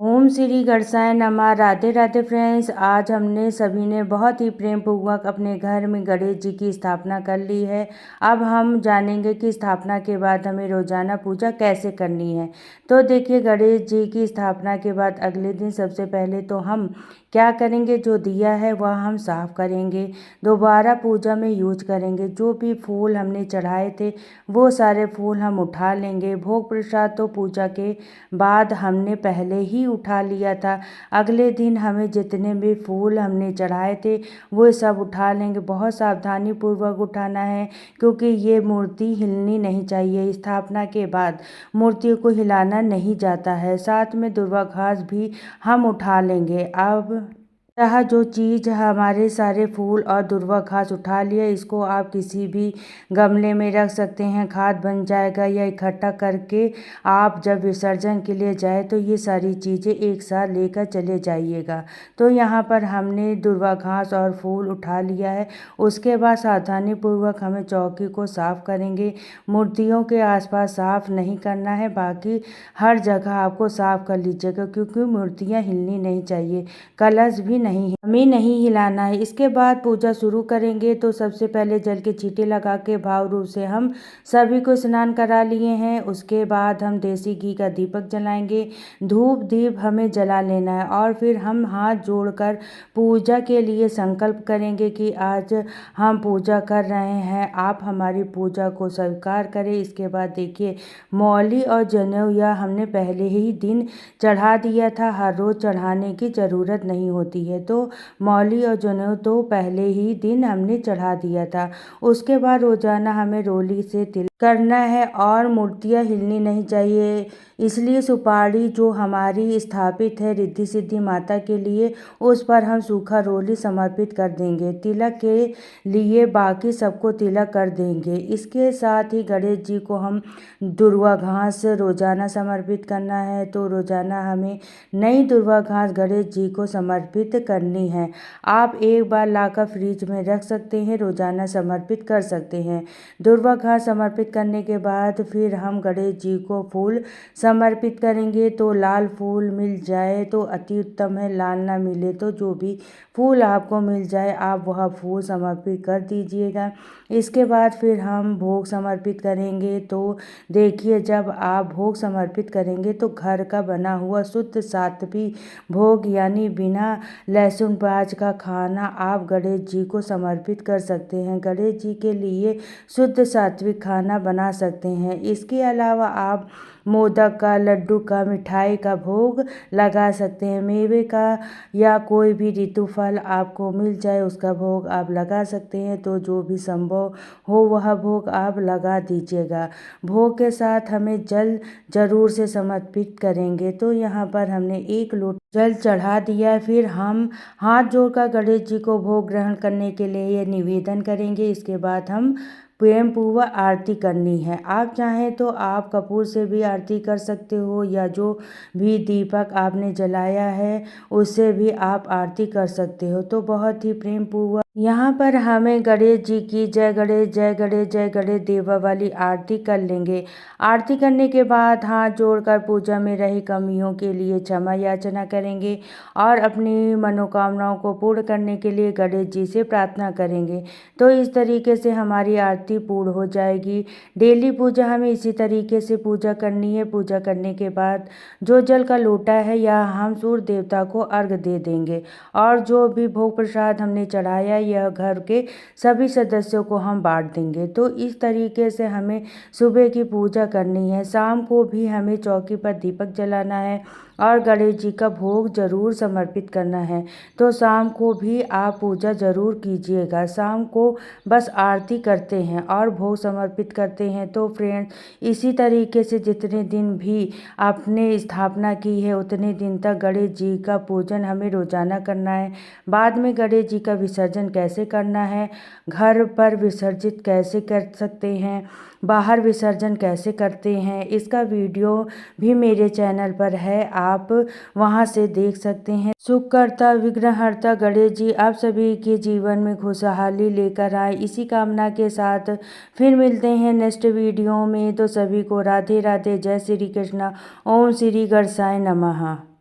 ओम श्री गणेशाय नमः। राधे राधे फ्रेंड्स, आज हमने सभी ने बहुत ही प्रेम पूर्वक अपने घर में गणेश जी की स्थापना कर ली है। अब हम जानेंगे कि स्थापना के बाद हमें रोजाना पूजा कैसे करनी है। तो देखिए, गणेश जी की स्थापना के बाद अगले दिन सबसे पहले तो हम क्या करेंगे, जो दिया है वह हम साफ करेंगे, दोबारा पूजा में यूज करेंगे। जो भी फूल हमने चढ़ाए थे वो सारे फूल हम उठा लेंगे। भोग प्रसाद तो पूजा के बाद हमने पहले ही उठा लिया था। अगले दिन हमें जितने भी फूल हमने चढ़ाए थे वो सब उठा लेंगे। बहुत सावधानी पूर्वक उठाना है, क्योंकि ये मूर्ति हिलनी नहीं चाहिए। स्थापना के बाद मूर्तियों को हिलाना नहीं जाता है। साथ में दुर्वा घास भी हम उठा लेंगे। अब यह जो चीज़ हमारे सारे फूल और दुर्वा घास उठा लिया, इसको आप किसी भी गमले में रख सकते हैं, खाद बन जाएगा। या इकट्ठा करके आप जब विसर्जन के लिए जाए तो ये सारी चीज़ें एक साथ लेकर चले जाइएगा। तो यहाँ पर हमने दुर्वा घास और फूल उठा लिया है। उसके बाद सावधानी पूर्वक हमें चौकी को साफ करेंगे। मूर्तियों के आसपास साफ नहीं करना है, बाकी हर जगह आपको साफ कर लीजिएगा, क्योंकि मूर्तियाँ हिलनी नहीं चाहिए। कलश भी हमें नहीं हिलाना है। इसके बाद पूजा शुरू करेंगे। तो सबसे पहले जल के छींटे लगा के भाव रूप से हम सभी को स्नान करा लिए हैं। उसके बाद हम देसी घी का दीपक जलाएंगे। धूप दीप हमें जला लेना है और फिर हम हाथ जोड़कर पूजा के लिए संकल्प करेंगे कि आज हम पूजा कर रहे हैं, आप हमारी पूजा को स्वीकार करें। इसके बाद देखिए, मौली और जनेऊ यह हमने पहले ही दिन चढ़ा दिया था, हर रोज चढ़ाने की ज़रूरत नहीं होती है। तो मौली और जनेऊ तो पहले ही दिन हमने चढ़ा दिया था। उसके बाद रोजाना हमें रोली से तिलक करना है और मूर्तियाँ हिलनी नहीं चाहिए। इसलिए सुपारी जो हमारी स्थापित है रिद्धि सिद्धि माता के लिए, उस पर हम सूखा रोली समर्पित कर देंगे। तिलक के लिए बाकी सबको तिलक कर देंगे। इसके साथ ही गणेश जी को हम दुर्वा घास रोजाना समर्पित करना है। तो रोजाना हमें नई दुर्वा घास गणेश जी को समर्पित करनी है। आप एक बार लाकर फ्रिज में रख सकते हैं, रोजाना समर्पित कर सकते हैं। दुर्वा घास समर्पित करने के बाद फिर हम गणेश जी को फूल समर्पित करेंगे। तो लाल फूल मिल जाए तो अति उत्तम है, लाल ना मिले तो जो भी फूल आपको मिल जाए आप वह फूल समर्पित कर दीजिएगा। इसके बाद फिर हम भोग समर्पित करेंगे। तो देखिए, जब आप भोग समर्पित करेंगे तो घर का बना हुआ शुद्ध सात्विक भोग, यानी बिना लहसुन प्याज का खाना आप गणेश जी को समर्पित कर सकते हैं। गणेश जी के लिए शुद्ध सात्विक खाना बना सकते हैं। इसके अलावा आप मोदक का, लड्डू का, मिठाई का भोग लगा सकते हैं। मेवे का या कोई भी ऋतु फल आपको मिल जाए उसका भोग आप लगा सकते हैं। तो जो भी संभव हो वह भोग आप लगा दीजिएगा। भोग के साथ हमें जल जरूर से समर्पित करेंगे। तो यहाँ पर हमने 1 लोटा जल चढ़ा दिया। फिर हम हाथ जोड़कर गणेश जी को भोग ग्रहण करने के लिए ये निवेदन करेंगे। इसके बाद हम प्रेम पूर्वक आरती करनी है। आप चाहें तो आप कपूर से भी आरती कर सकते हो, या जो भी दीपक आपने जलाया है उससे भी आप आरती कर सकते हो। तो बहुत ही प्रेम पूर्वक यहाँ पर हमें गणेश जी की जय गणेश जय गणेश जय गणेश देवा वाली आरती कर लेंगे। आरती करने के बाद हाथ जोड़कर पूजा में रही कमियों के लिए क्षमा याचना करेंगे और अपनी मनोकामनाओं को पूर्ण करने के लिए गणेश जी से प्रार्थना करेंगे। तो इस तरीके से हमारी आरती पूर्ण हो जाएगी। डेली पूजा हमें इसी तरीके से पूजा करनी है। पूजा करने के बाद जो जल का लोटा है या हम सूर्य देवता को अर्घ दे देंगे, और जो भी भोग प्रसाद हमने चढ़ाया यह घर के सभी सदस्यों को हम बांट देंगे। तो इस तरीके से हमें सुबह की पूजा करनी है। शाम को भी हमें चौकी पर दीपक जलाना है और गणेश जी का भोग जरूर समर्पित करना है। तो शाम को भी आप पूजा जरूर कीजिएगा। शाम को बस आरती करते हैं और भोग समर्पित करते हैं। तो फ्रेंड्स, इसी तरीके से जितने दिन भी आपने स्थापना की है उतने दिन तक गणेश जी का पूजन हमें रोजाना करना है। बाद में गणेश जी का विसर्जन कैसे करना है, घर पर विसर्जित कैसे कर सकते हैं, बाहर विसर्जन कैसे करते हैं, इसका वीडियो भी मेरे चैनल पर है, आप वहां से देख सकते हैं। सुखकर्ता विघ्नहर्ता गणेश जी आप सभी के जीवन में खुशहाली लेकर आए, इसी कामना के साथ फिर मिलते हैं नेक्स्ट वीडियो में। तो सभी को राधे राधे, जय श्री कृष्णा, ओम श्री गणेशाय नमः।